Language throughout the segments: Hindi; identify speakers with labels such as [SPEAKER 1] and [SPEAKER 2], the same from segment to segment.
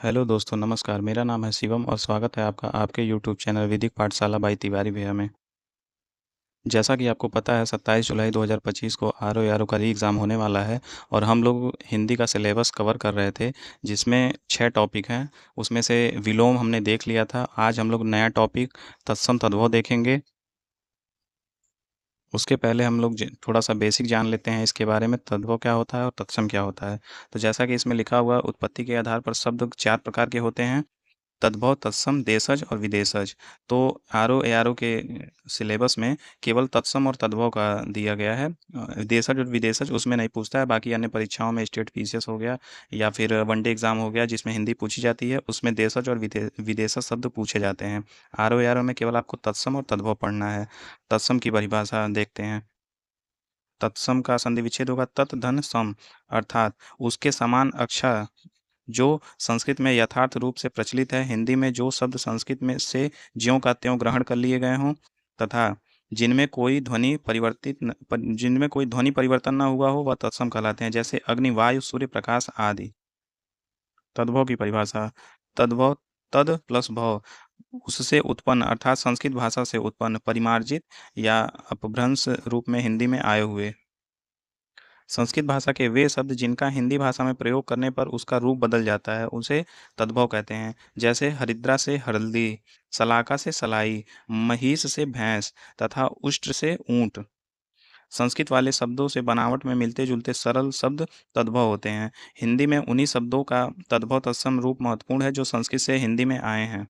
[SPEAKER 1] हेलो दोस्तों, नमस्कार। मेरा नाम है शिवम और स्वागत है आपका आपके यूट्यूब चैनल वैदिक पाठशाला बाई तिवारी भैया में। जैसा कि आपको पता है, 27 जुलाई 2025 को आर.ओ. का री एग्ज़ाम होने वाला है और हम लोग हिंदी का सिलेबस कवर कर रहे थे, जिसमें 6 टॉपिक हैं। उसमें से विलोम हमने देख लिया था। आज हम लोग नया टॉपिक तत्सम तद्भव देखेंगे। उसके पहले हम लोग थोड़ा सा बेसिक जान लेते हैं इसके बारे में, तद्भव क्या होता है और तत्सम क्या होता है। तो जैसा कि इसमें लिखा हुआ, उत्पत्ति के आधार पर शब्द 4 प्रकार के होते हैं: तद्भव, तत्सम, देशज और विदेशज। तो आर.ओ. के सिलेबस में केवल तत्सम और तद्भव का दिया गया है। देशज और विदेशज उसमें नहीं पूछता है। बाकी अन्य परीक्षाओं में स्टेट पीसीएस हो गया या फिर वनडे एग्जाम हो गया जिसमें हिंदी पूछी जाती है, उसमें देशज और विदेशज शब्द पूछे जाते हैं। आर.ओ. में केवल आपको तत्सम और तद्भव पढ़ना है। तत्सम की परिभाषा देखते हैं। तत्सम का संधि विच्छेद होगा तत् धन सम, अर्थात उसके समान अक्षर जो संस्कृत में यथार्थ रूप से प्रचलित है, हिंदी में जो शब्द संस्कृत में से ज्यों का त्यों ग्रहण कर लिए गए हों तथा जिनमें कोई ध्वनि परिवर्तन न हुआ हो, वह तत्सम कहलाते हैं, जैसे अग्नि, वायु, सूर्य, प्रकाश आदि। तद्भव की परिभाषा: तद्भव, तद प्लस भव, उससे उत्पन्न, अर्थात संस्कृत भाषा से उत्पन्न, परिमार्जित या अपभ्रंश रूप में हिंदी में आए हुए। संस्कृत भाषा के वे शब्द जिनका हिंदी भाषा में प्रयोग करने पर उसका रूप बदल जाता है, उसे तद्भव कहते हैं। जैसे हरिद्रा से हल्दी, सलाका से सलाई, महिष से भैंस तथा उष्ट्र से ऊंट। संस्कृत वाले शब्दों से बनावट में मिलते जुलते सरल शब्द तद्भव होते हैं। हिंदी में उन्हीं शब्दों का तद्भव तत्सम रूप महत्वपूर्ण है जो संस्कृत से हिंदी में आए हैं।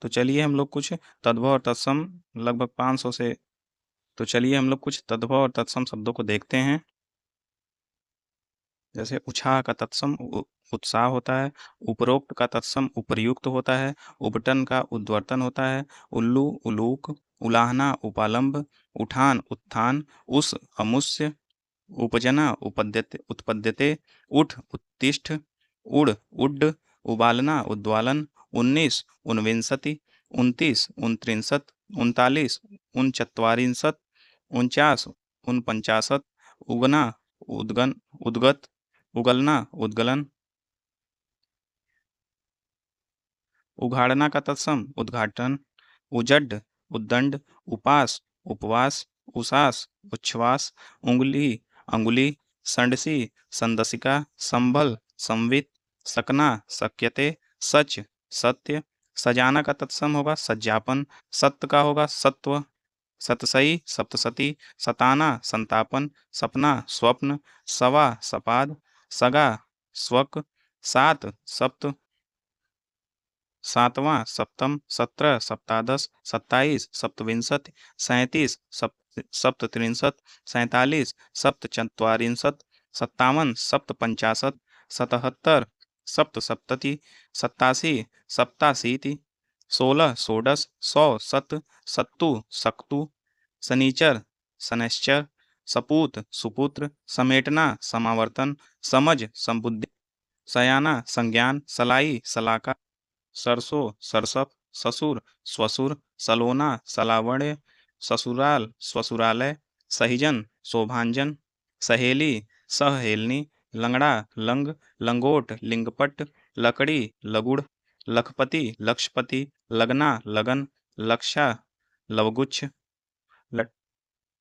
[SPEAKER 1] तो चलिए हम लोग कुछ तद्भव और तत्सम लगभग 500 से तो चलिए हम लोग कुछ तद्भव और तत्सम शब्दों को देखते हैं। जैसे उछाह का तत्सम उत्साह होता है, उपरोक्त का तत्सम उपर्युक्त होता है, उपटन का उद्वर्तन होता है, उल्लू उलूक, उलाहना उपालंब, उठान उत्थान, उस अमुष्य, उपजना उपद्यते उत्पद्यते, उठ उत्तिष्ठ, उड़ उड्ड, उबालना उद्वालन, 19 ऊनविंशति, 29 ऊनत्रिंशत्, 39 ऊनचत्वारिंशत्, 49 ऊनपंचाशत्, उगना उद्गन उद्गत, उगलना उद्गलन, उघाड़ना का तत्सम उद्घाटन, उजड्ड उद्दंड, उपास उपवास, उसास उच्छ्वास, उंगली अंगुली, संडसी संदसिका, संभल संवित, सकना शक्यते, सच सत्य, सजाना का तत्सम होगा सज्जापन, सत्य का होगा सत्व, सतसई सप्तसती, सताना संतापन, सपना स्वप्न, सवा सपाद, सगा स्वक, सात सप्त, सातवां सप्तम, 17 सप्तादश, 27 सप्तविंशति, 37 सप्तत्रिंशत्, 47 सप्तचत्वारिंशत्, 57 सप्तपंचाशत्, 77 सप्तसप्तति, 87 सप्ताशीति, 16 षोडश, 100 सत, सत्तु सक्तु, शनिचर शनैश्चर, सपूत सुपुत्र, समेटना समावर्तन, समझ संबुद्धि, सयाना संज्ञान, सलाई सलाका, सरसों सरसप, ससुर स्वसुर, सलोना सलावण्य, ससुराल स्वसुरालय, सहिजन शोभांजन, सहेली सहेलनी, लंगड़ा लंग, लंगोट लिंगपट, लकड़ी लगुड़, लखपति लक्षपति, लगना लगन, लक्षा लवगुच्छ, लट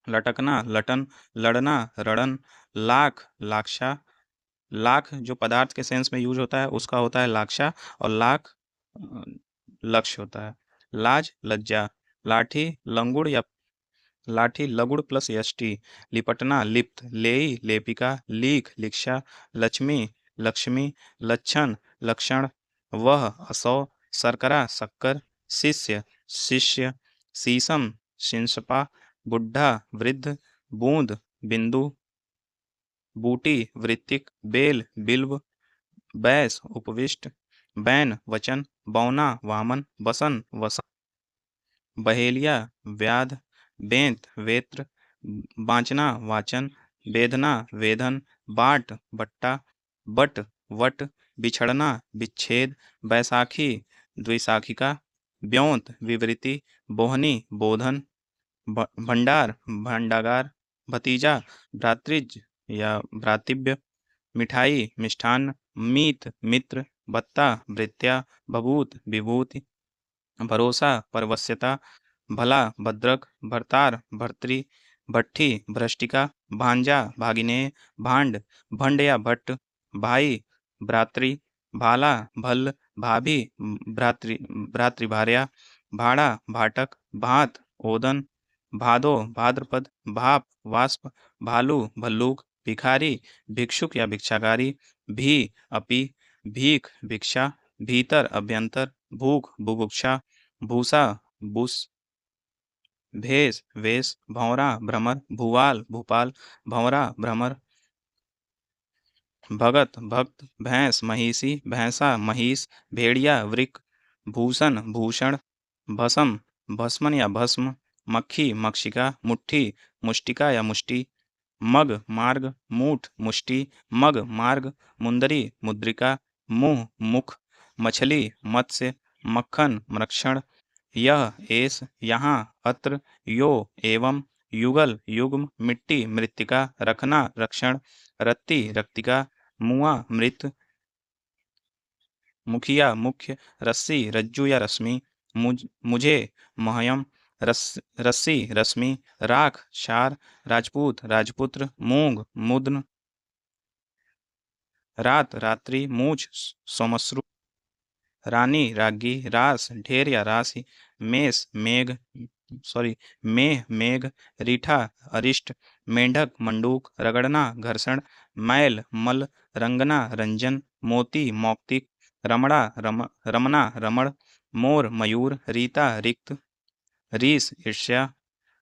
[SPEAKER 1] लटकना लटन, लड़ना रणन, लाख लाक्षा, लाख जो पदार्थ के सेंस में यूज होता है उसका होता है लाक्षा, और लाख अ, लक्ष्य होता है। लाज लज्जा, लाठी लंगुड़ या लाठी लगुड़ प्लस यष्टि, लिपटना लिप्त, लेई लेपिका, लीख लिक्षा, लक्ष्मी लक्ष्मी, लक्षण लक्षण, वह असौ, शर्करा शक्कर, शिष्य शिष्य, शीशम शिंशपा, बुढ़ा वृद्ध, बूंद बिंदु, बूटी वृत्तिक, बेल बिल्व, बैस उपविष्ट, बैन वचन, बौना वामन, बसन वसन, बहेलिया व्याध, बेंत वेत्र, बाँचना वाचन, बेधना वेधन, बाट बट्टा, बट वट, बिछड़ना विच्छेद, बैसाखी द्विशाखिका, ब्योंत विवृति, बोहनी बोधन, भंडार भंडागार, भतीजा भ्रातृज या भ्रातृव्य, मिठाई मिष्ठान्न, मीत मित्र, बत्ता भृत्या, बभूत विभूति, भरोसा परवश्यता, भला भद्रक, भर्तार भर्तृ, भट्ठी भ्रष्टिका, भांजा भागिनेय, भांड भंड या भट्ट, भाई भ्रातृ, भाला भल्ल, भाभी भ्रातृ भ्रातृभार्या, भाड़ा भाटक, भात ओदन, भादो भाद्रपद, भाप वाष्प, भालू भल्लूक, भिखारी भिक्षुक या भिक्षाकारी, भी अपी, भीख भिक्षा, भीतर अभ्यंतर, भूख बुभुक्षा, भूसा बुस, भेष वेश, भौरा भ्रमर, भूवाल भूपाल, भौरा भ्रमर, भगत भक्त, भैंस महिषी, भैंसा महिष, भेड़िया वृक, भूषण भूषण, भस्म भस्मन या भस्म, मक्खी मक्षिका, मुट्ठी मुष्टिका या मुष्टि, मग मार्ग, मूठ मुष्टि, मग मार्ग, मुंदरी मुद्रिका, मुंह मुख, मछली मत्स्य, मक्खन मृक्षण, यह एस यहाँ अत्र, यो एवं, युगल युग्म, मिट्टी मृत्तिका, रखना रक्षण, रत्ती रक्तिका, मुआ मृत, मुखिया मुख्य, रस्सी रज्जु या रश्मि, मुझे महयम, रस्सी रश्मि, राख शार, राजपूत राजपुत्र, मूंग मुद्न, रात रात्रि, मूछ सोमश्रु, रानी राज्ञी, रास ढेर या राशि, मेष मेघ मेह मेघ, रीठा अरिष्ट, मेंढक मंडूक, रगड़ना घर्षण, मैल मल, रंगना रंजन, मोती मौक्तिक, रमणा रमण, मोर मयूर, रीता रिक्त, रीस ईर्ष्या,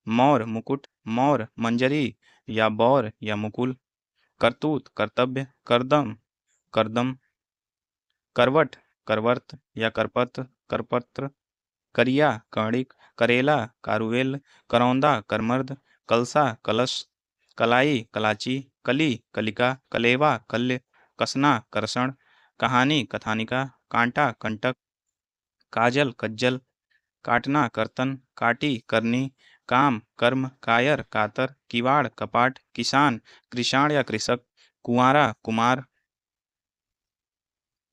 [SPEAKER 1] मौर मुकुट, मौर मंजरी या बौर या मुकुल, करतूत कर्तव्य, करदम करदम, करवट करवर्त या करपत्र, करिया कर्णिक, करेला कारुवेल, करौंदा करमर्द, कलसा कलश, कलाई कलाची, कली कलिका, कलेवा कल्य, कसना करसण, कहानी कथानिका, कांटा कंटक, काजल कज्जल, काटना कर्तन, काटी करनी, काम कर्म, कायर कातर, किवाड़ कपाट, किसान कृषाण या कृषक, कुंवारा कुमार,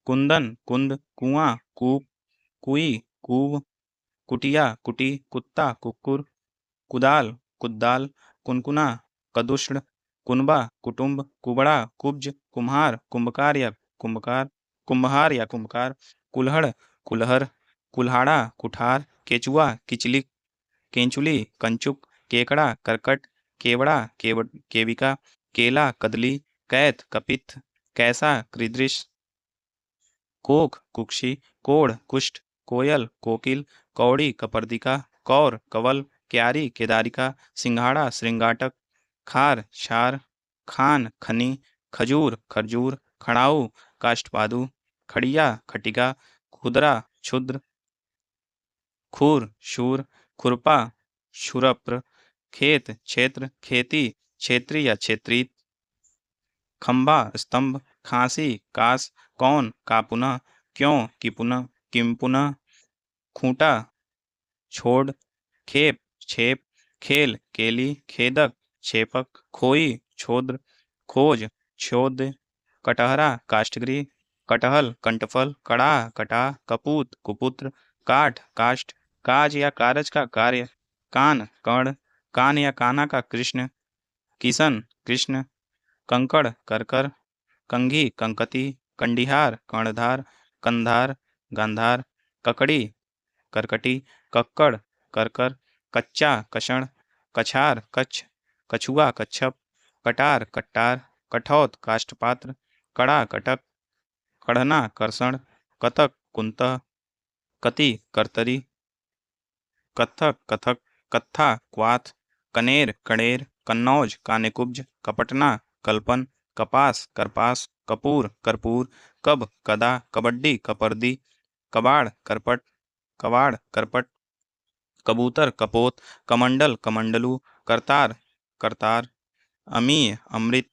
[SPEAKER 1] कुंदन कुंद, कुआं कूप, कुई कूव, कुटिया कुटी, कुत्ता कुक्कुर, कुदाल कुद्दाल, कुनकुना कदुष्ण, कुनबा कुटुंब, कुबड़ा कुब्ज, कुम्हार कुंभकार या कुम्हार, कुल्हड़ कुल्हर, कुल्हाड़ा कुठार, केचुआ किचलिक, केंचुली कंचुक, केकड़ा करकट, केवड़ा केविका, केला कदली, कैथ कपित्थ, कैसा कृदृश, कोक कुक्षी, कोढ़ कुष्ठ, कोयल कोकिल, कौड़ी कपर्दिका, कौर कवल, क्यारी केदारिका, सिंघाड़ा श्रृंगाटक, खार क्षार, खान खनी, खजूर खरजूर, खड़ाऊ काष्ठपादु, खड़िया खटिका, खुदरा क्षुद्र, खूर शूर, खुरपा क्षुरप्र, खेत क्षेत्र, खेती क्षेत्री या क्षेत्रीत, खंबा स्तंभ, खांसी कास, कौन का पुनः, क्यों कि पुनः, किम पुनः, खूंटा छोड़, खेप छेप, खेल केली, खेदक छेपक, खोई छोद्र, खोज छोद्य, कटहरा काष्ठगृह, कटहल कंटफल, कड़ाह कटाह, कपूत कुपुत्र, काठ काष्ठ, काज या कारज का कार्य, कान कर्ण, कान या काना का कृष्ण, किशन कृष्ण, कंकड़ करकर, कंघी कंकती, कंडिहार कर्णधार, कंधार गांधार, ककड़ी करकटी, कक्कड़ करकर, कच्चा कषण, कछार कच्छ, कछुआ कच्छप, कटार कट्टार, कठौत काष्ठपात्र, कड़ा कटक, कढ़ना कर्षण, कतक कुंतः, कति कर्तरी, कत्थक कथक, कत्था क्वाथ, कनेर कणेर, कन्नौज कानेकुब्ज, कपटना कल्पन, कपास करपास, कपूर कर्पूर, कब कदा, कबड्डी कपर्दी, कबाड़ करपट, कवाड़ करपट, कबूतर कपोत, कमंडल कमंडलू, करतार करतार, अमीय अमृत,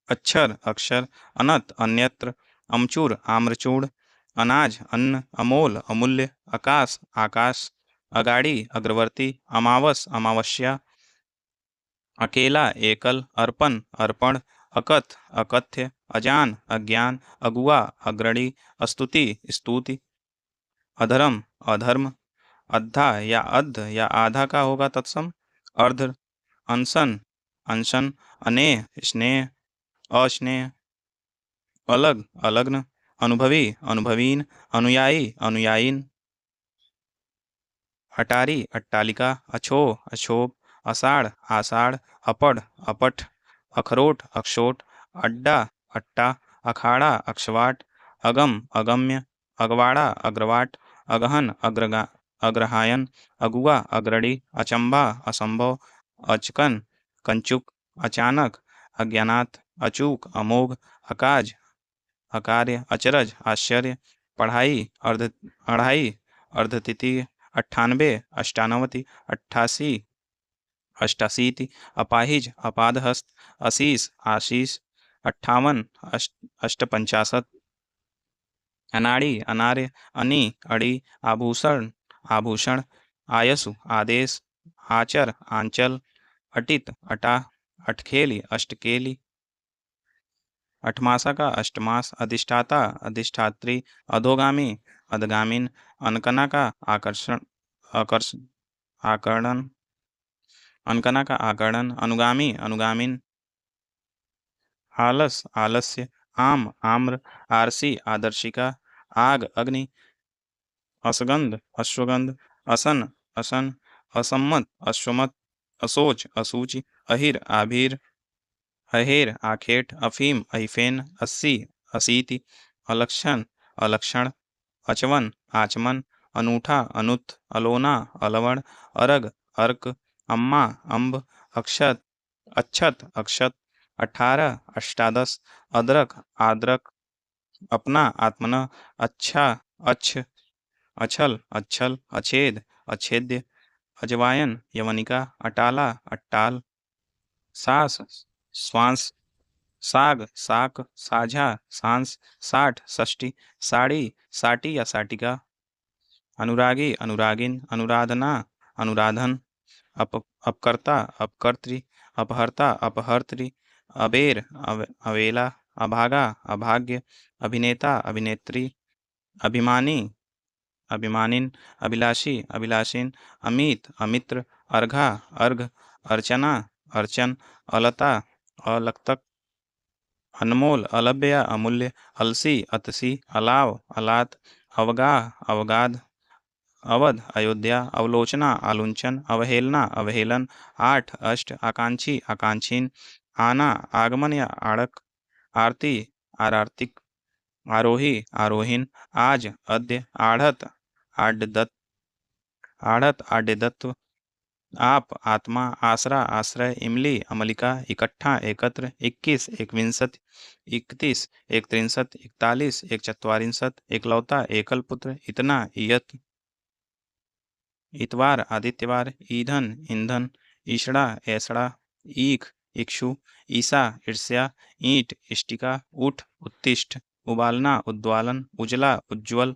[SPEAKER 1] अक्षर अक्षर, अनत अन्यत्र, अमचूर आम्रचूड़, अनाज अन्न, अमोल अमूल्य, आकाश आकाश, अगाड़ी अग्रवर्ती, अमावस अमावस्या, अकेला एकल, अर्पण अर्पण, अकथ अकथ्य, अजान अज्ञान, अगुआ अग्रणी, स्तुति स्तुति, अधर्म अधर्म, अद्धा या अध या आधा का होगा तत्सम, अर्ध, अनशन अनशन, अनेह स्नेह, अस्नेह, अलग अलग्न, अनुभवी अनुभवीन, अनुयायी अनुयायीन, अटारी अट्टालिका, अछोह अछोह, अषाढ़ आषाढ़, अपढ़ अपठ, अखरोट अक्षोट, अड्डा अट्टा, अखाड़ा अक्षवाट, अगम अगम्य, अगवाड़ा अग्रवाट, अगहन अग्रहायन, अगुआ अग्रणी, अचंभा असंभव, अचकन कंचुक, अचानक अज्ञानात, अचूक अमोघ, अकाज अकार्य, अचरज आश्चर्य, पढ़ाई अर्ध अढ़ाई अर्धतिथि, 98 अष्टानवति, 88 अष्टाशीति, अपाहिज अपादहस्त, अशीष आशीष, 58 अष्टपंचाशत, अनाड़ी अनार्य, अनी अड़ी, आभूषण आभूषण, आयसु आदेश, आचर आंचल, अटित अटा, अटखेली अष्टकेली, अठमासा का अष्टमास, अधिष्ठाता अधिष्ठात्री, अधोगामी अधगामीन, अनकना का आकर्षण आकर्ष आकर्णन, अनकना का आकर्णन, अनुगामी अनुगामीन, आलस आलस्य, आम आम्र, आरसी आदर्शिका, आग अग्नि, असगंध अश्वगंध, असन असन, असम्मत अश्वमत, असोच असूचि, अहिर आभीर, अहेर आखेट, अफीम अहिफेन, अस्सी असीति, अलक्षण अलक्षण, अचवन आचमन, अनूठा अनुत, अलोना अलवण, अरग अर्क, अम्मा अम्ब, अक्षत अक्षत अक्षत, 18 अष्टादश, अदरक आद्रक, अपना आत्मना, अच्छा अच्छ, अछल अच्छल, अछेद अछेद्य, अजवायन यवनिका, अटाला अट्टाल, सास श्वास, साग साक, साझा सांस, 60 षष्ठी, साड़ी साटी या साटिका, अनुरागी अनुरागिन, अनुराधना अनुराधन, अपकर्ता अपकर्त्री, अपहर्ता अपहर्त्री, अबेर अवेला, अभागा अभाग्य, अभिनेता अभिनेत्री, अभिमानी अभिमानिन, अभिलाषी अभिलाषीन, अमित अमित्र, अर्घा अर्घ, अर्चना अर्चन, अलता अलक्तक, अनमोल अलभ्य अमूल्य, अलसी अतसी, अलाव अलात, अवगाह अवगाध, अवध अयोध्या, अवलोचना आलुंचन, अवहेलना अवहेलन, 8 अष्ट, आकांक्षी आकांक्षीन, आना आगमन या आड़क, आरती आरार्तिक, आरोही आरोहीन, आज अद्य, आढ़त आड्यदत्त, आढ़त आड्यदत्व, आप आत्मा, आसरा आश्रय, इमली अमलिका, इकट्ठा एकत्र, 21 एकविंशति, 31 एकत्रिंशत्, 41 एकचत्वारिंशत्, एकलौता एकल पुत्र, इतना इयत, इतवार आदित्यवार, ईंधन ईंधन, ईषणा ऐसड़ा, ईख इक्षु, ईसा ईर्ष्या, ईंट इष्टिका, उठ उत्तिष्ठ, उबालना उद्वालन, उजला उज्ज्वल,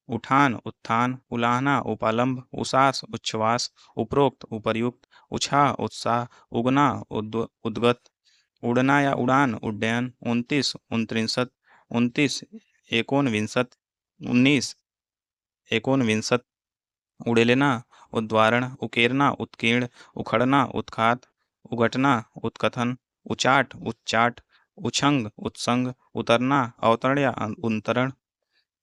[SPEAKER 1] उठान उत्थान, उलाहना उपालंब, उसास उच्छ्वास, उपरोक्त उपर्युक्त, उछा उत्साह, उगना उद्गत, उड़ना या उड़ान उड्डयन, 29 उनत्रिंशत्, 29 एकोनविंशत्, 19 एकोनविंशत्, उड़ेलना उद्वारण, उकेरना उत्कीर्ण, उखड़ना उत्खात, उघटना उत्कथन, उचाट उच्चाट, उछंग उत्संग, उतरना अवतरण या उन्तरण,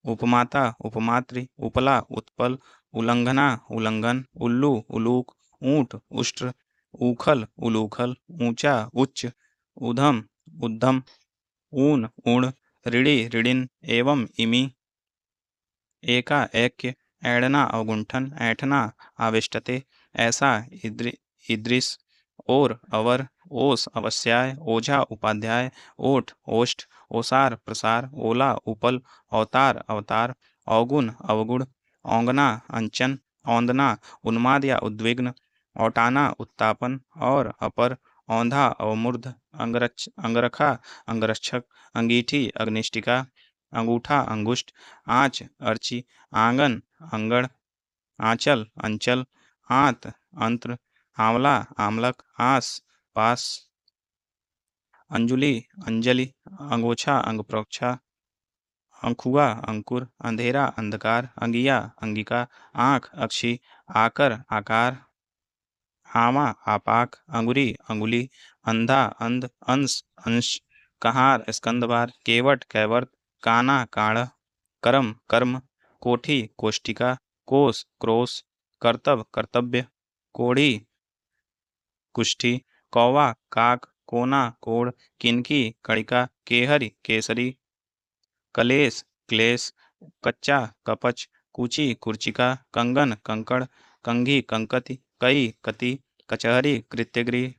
[SPEAKER 1] उपमाता उपमात्री, उपला उत्पल, उल्लंघना उल्लंघन, उल्लू उलूक, ऊंट उष्ट्र, उखल उलूखल, ऊंचा उच्च, उधम उद्धम, ऊन ऊण, ऋणी ऋणिन, एवं इमी, एका ऐक्य, ऐड़ना अवगुंठन, ऐंठना आविष्टते, ऐसा इद्रिस, और अवर, ओस अवस्याय, ओझा उपाध्याय, ओठ ओष्ठ, ओसार प्रसार, ओला उपल, अवतार अवतार, अवगुण अवगुण, औंगना अंचन, औंदना उन्माद या उद्विग्न, औटाना उत्तापन, और अपर, औंधा अवमूर्ध, अंगरखा अंगरक्षक, अंगीठी अग्निष्टिका, अंगूठा अंगुष्ठ, आँच अर्ची, आंगन अंगड़, आंचल अंचल, आंत अंत्र, आंवला आमलक, आस पास, अंजुलि अंजलि, अंगोछा अंगप्रोक्षा, अंखुआ अंकुर, अंधेरा अंधकार, अंगिया अंगिका, आँख अक्षी, आकर आकार, आमा आपाक, अंगुरी अंगुली, अंधा अंध, अंश अंश, कहार स्कंदवार, केवट कैवर्त, काना काढ़, करम कर्म, कोठी कोष्टिका, कोस क्रोस, कर्तव कर्तव्य, कोढ़ी कुष्ठी, कौवा काक, कोना कोढ़, किनकी कणिका, केहरी केसरी, कलेस क्लेश, कच्चा कपच, कूची कुर्चिका, कंगन कंकड़, कंघी कंकति, कई कति, कचहरी कृत्यगृह,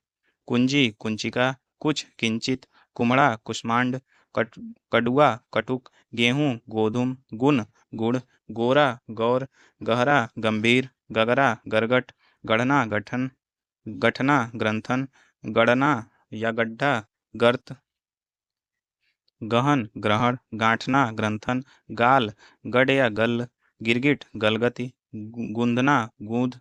[SPEAKER 1] कुंजी कुंचिका, कुछ किंचित, कुम्हड़ा कुष्मांड, कडुआ कटुक, गेहूं गोधुम, गुण गुड़, गोरा गौर, गहरा गंभीर, गगरा गरगट, गढ़ना गठन, गठना ग्रंथन, गणना या गड्ढा गर्त, गहन ग्रहण, गांठना ग्रंथन, गाल गड या गल, गिरगिट गलगति, गुंदना गूंद,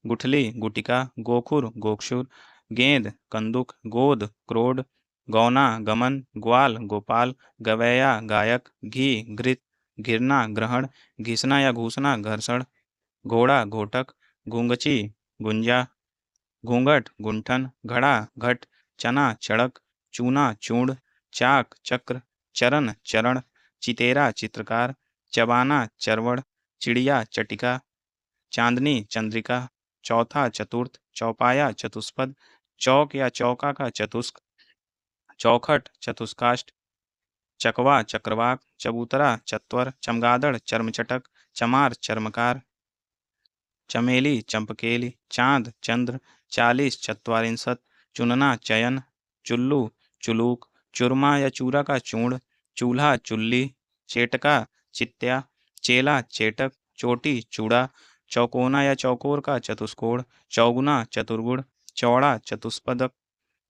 [SPEAKER 1] गुठली गुटिका, गोखुर गोक्षुर, गेंद कंदुक, गोद क्रोड, गौना गमन, ग्वाल गोपाल, गवैया गायक, घी घृत, घिरना ग्रहण, घिसना या घूसना घर्षण, घोड़ा घोटक, घूंगची गुंजा, घूंघट गुंठन, घड़ा घट, चना चड़क, चूना चूर्ण, चाक चक्र, चरण चरण, चितेरा चित्रकार, चबाना चरवड़, चिड़िया चटिका, चांदनी चंद्रिका, चौथा चतुर्थ, चौपाया चतुष्पद, चौक या चौका का चतुष्क, चौखट चतुष्काष्ट, चकवा चक्रवाक, चबूतरा चत्वर, चमगादड़ चर्मचटक, चमार चर्मकार, चमेली चंपकेली, चांद चंद्र, 40 चत्वारिंशत्, चुनना चयन, चुल्लू चुलूक, चूरमा या चूरा का चूर्ण, चूल्हा चुल्ली, चेटका चित्या, चेला चेटक, चोटी चूड़ा, चौकोना या चौकोर का चतुष्कोण, चौगुना चतुर्गुण, चौड़ा चतुष्पदक,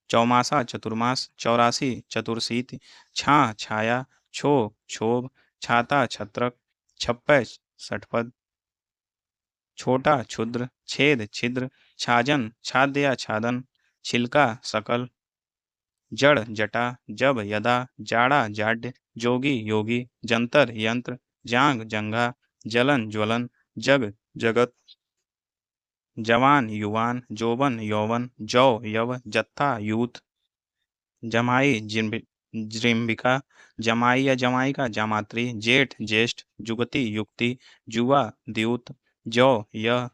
[SPEAKER 1] चौमासा चतुर्मास, 84 चतुर्शीति, छाँ छाया, छो क्षोभ, छाता छत्रक, छप्पै षटपद, छोटा क्षुद्र, छेद छिद्र, छाजन छाद्य या छादन, छिलका सकल, जड़ जटा, जब यदा, जाड़ा जाड्य, जोगी योगी, जंतर यंत्र, जांग जंघा, जलन ज्वलन, जग जगत, जवान युवान, जोबन यौवन, जौ यव, जत्था यूथ, जमाई जृंभिका, जमाई या जमाई का जामात्री, जेठ ज्येष्ठ, जुगति युक्ति, जुआ द्यूत, जौ यह,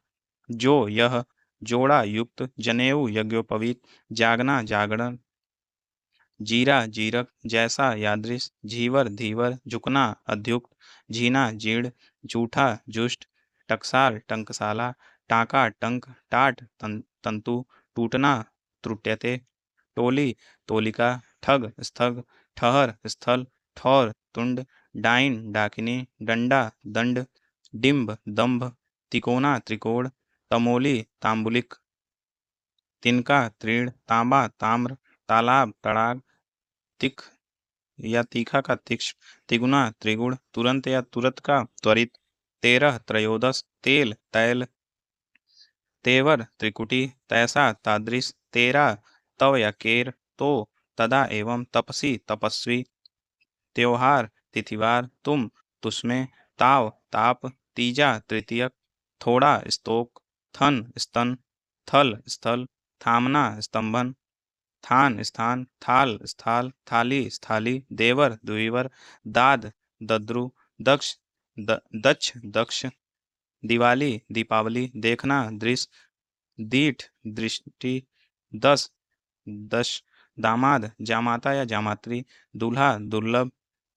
[SPEAKER 1] जो यह, जोड़ा युक्त, जनेऊ यज्ञोपवीत, जागना जागरण, जीरा जीरक, जैसा यादृश, झीवर धीवर, झुकना अध्युक्त, झीना जीर्ण, जूठा जुष्ट, टकसाल टंकसाला, टाका टंक, टाट तंतु, टूटना त्रुट्यते, टोली तोलिका, ठग स्थग, ठहर स्थल, ठौर तुंड, डाइन डाकिनी, डंडा दंड, डिंब दंभ, तिकोना त्रिकोण, तमोली तांबुलिक, तिनका तृण, तांबा ताम्र, तालाब तड़ाग, तिख या तीखा का तीक्ष्ण, तिगुना त्रिगुण, तुरंत या तुरत का त्वरित, 13 त्रयोदश, तेल तैल, तेवर त्रिकुटी, तैसा तादृश, तेरा तव या केर, तो तदा एवं, तपसी तपस्वी, त्योहार तिथिवार, तुम तुस्में, ताव ताप, तीजा तृतीयक, थोड़ा स्तोक, थन स्तन, थल स्थल, थामना स्तंभन, थान स्थान, थाल स्थाल, थाली स्थाली, देवर द्विवर, दाद दद्रु, दक्ष दक्ष दक्ष, दिवाली दीपावली, देखना दृश्य, दीठ दृष्टि, दस दश, दामाद जामाता या जामात्री, दूल्हा दुर्लभ,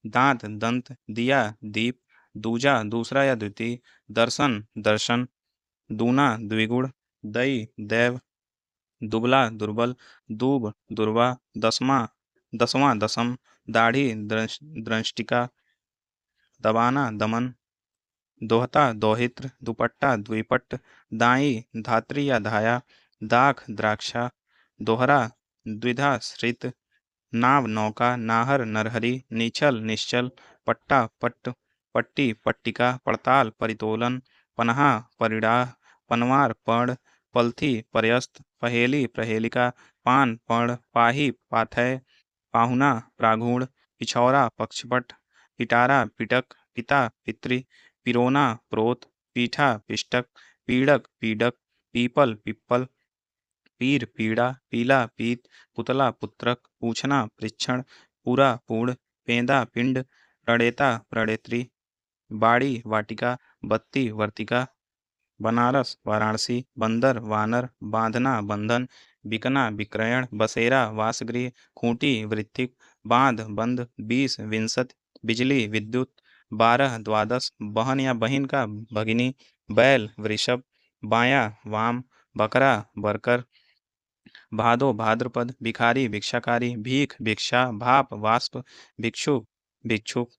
[SPEAKER 1] दांत दंत, दिया दीप, दूजा दूसरा या द्वितीय, दर्शन दर्शन, दूना द्विगुण, दई दैव, दुबला दुर्बल, दूब दुर्वा, दसवां दसम, दाढ़ी दृष्टिका, दबाना दमन, दोहता दोहित्र, दुपट्टा द्विपट्ट, दाई धात्री या धाया, दाख द्राक्षा, दोहरा द्विधा श्रित, नाव नौका, नाहर नरहरि, निछल निश्चल, पट्टा पट्ट, पट्टी पट्टिका, पड़ताल परितोलन, पनहा परिडाह, पनवार पर्ण, पलथी पर्यस्त, पहेली प्रहेलिका, पान पर्ण, पाही पाथय, पाहुना प्रागुण, पिछौरा पक्षपट, पिटारा पिटक, पिता पितृ, पिरोना प्रोत, पीठा पिष्टक, पीड़क पीडक, पीपल पिप्पल, पीर पीड़ा, पीला पीत, पुतला पुत्रक, पूछना पृच्छण, पूरा पूर्ण, पेंदा पिंड, प्रणेता प्रणेत्री, बाड़ी वाटिका, बत्ती वर्तिका, बनारस वाराणसी, बंदर वानर, बांधना बंधन, बिकना विक्रयण, बसेरा वासगृह, खूंटी वृत्तिक, बांध बंद, 20 विंशति, बिजली विद्युत, 12 द्वादश, बहन या बहिन का भगिनी, बैल वृषभ, बायां वाम, बकरा बरकर, भादो भाद्रपद, भिखारी भिक्षाकारी, भीख भिक्षा, भाप वाष्प, भिक्षु भिक्षुक,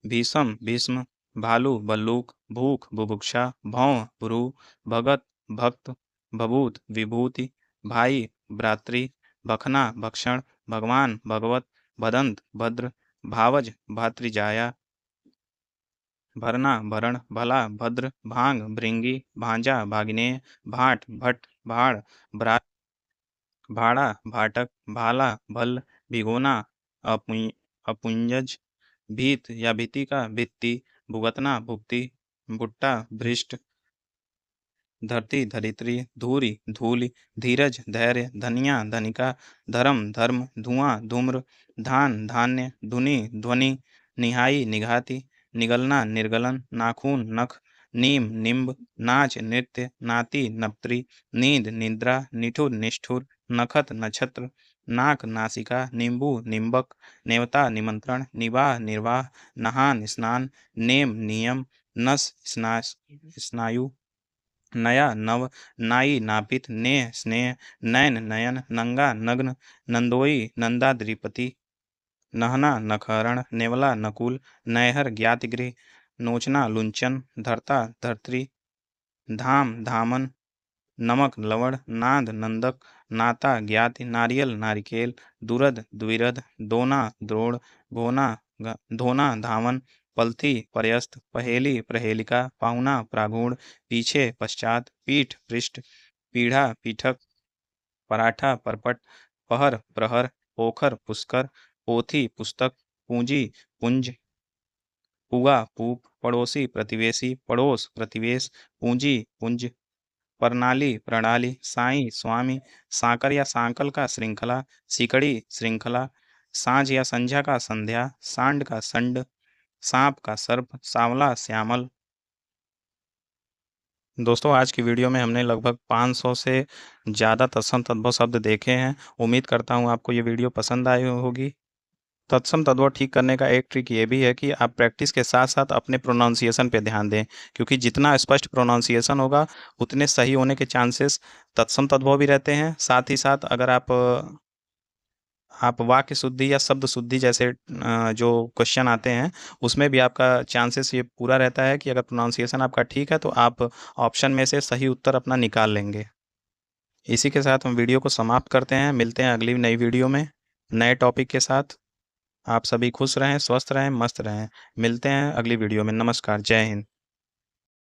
[SPEAKER 1] भीषम भीष्म, भालू भल्लूक, भूख बुभुक्षा, भौं भ्रू, भगत भक्त, भभूत विभूति, भाई भ्रातृ, भखना भक्षण, भगवान भगवत, भदंत भद्र, भावज भातृजाया, भरना भरण, भला भद्र, भांग भृंगी, भांजा भागिनेय, भाट भट्ट, भाड़ भ्रा, भाड़ा भाटक, भाला भल, भिगोना अपुंजज, भीत या भीति का भित्ति, भुगतना भुक्ति, भुट्टा भृष्ट, धरती धरित्री, धूरी धूलि, धीरज धैर्य, धनिया धनिका, धर्म धर्म, धुआं धूम्र, धान धान्य, धुनि ध्वनि, निहाई निघाती, निगलना निर्गलन, नाखून नख, नीम निम्ब, नाच नृत्य, नाती नप्त्री, नींद निद्रा, निठुर निष्ठुर, नखत नक्षत्र, नाक नासिका, नींबू निम्बक, नेवता निमंत्रण, निवाह निर्वाह, नहान स्नान, नेम नियम, नस स्नायु, नया नव, नाई नापित, नेह स्नेह, नैन नयन, नंगा नग्न, नंदोई नंदाद्रिपति, नहना नखहरण, नेवला नकुल, नैहर ज्ञातिगृह, नोचना लुंचन, धर्ता धर्त्री, धाम धामन, नमक लवण, नाद नंदक, नाता ज्ञाति, नारियल नारिकेल, दुरद द्विरद, दोना द्रोण, भोना धोना धावन, पलथी पर्यस्त, पहेली प्रहेलिका, पाहुना प्रागुण, पीछे पश्चात, पीठ पृष्ठ, पीढ़ा पीठक, पराठा परपट, पहर प्रहर, पोखर पुष्कर, पोथी पुस्तक, पूंजी पुंज, पुआ पूप, पड़ोसी प्रतिवेशी, पड़ोस प्रतिवेश, पूंजी पुंज, प्रणाली प्रणाली, साईं स्वामी, सांकर या सांकल का श्रृंखला, सिकड़ी श्रृंखला, सांझ या संध्या का संध्या, सांड का संड, सांप का सर्प, सांवला श्यामल। दोस्तों आज की वीडियो में हमने लगभग 500 से ज़्यादा तत्सम तद्भव शब्द देखे हैं। उम्मीद करता हूँ आपको ये वीडियो पसंद आई होगी। तत्सम तद्भव ठीक करने का एक ट्रिक ये भी है कि आप प्रैक्टिस के साथ साथ अपने प्रोनाउंसिएशन पे ध्यान दें, क्योंकि जितना स्पष्ट प्रोनाउंसिएशन होगा उतने सही होने के चांसेस तत्सम तद्भव भी रहते हैं। साथ ही साथ अगर आप वाक्य शुद्धि या शब्द शुद्धि जैसे जो क्वेश्चन आते हैं उसमें भी आपका चांसेस ये पूरा रहता है कि अगर प्रोनाउंसिएशन आपका ठीक है तो आप ऑप्शन में से सही उत्तर अपना निकाल लेंगे। इसी के साथ हम वीडियो को समाप्त करते हैं। मिलते हैं अगली नई वीडियो में नए टॉपिक के साथ। आप सभी खुश रहें, स्वस्थ रहें, मस्त रहें। मिलते हैं अगली वीडियो में। नमस्कार, जय हिंद।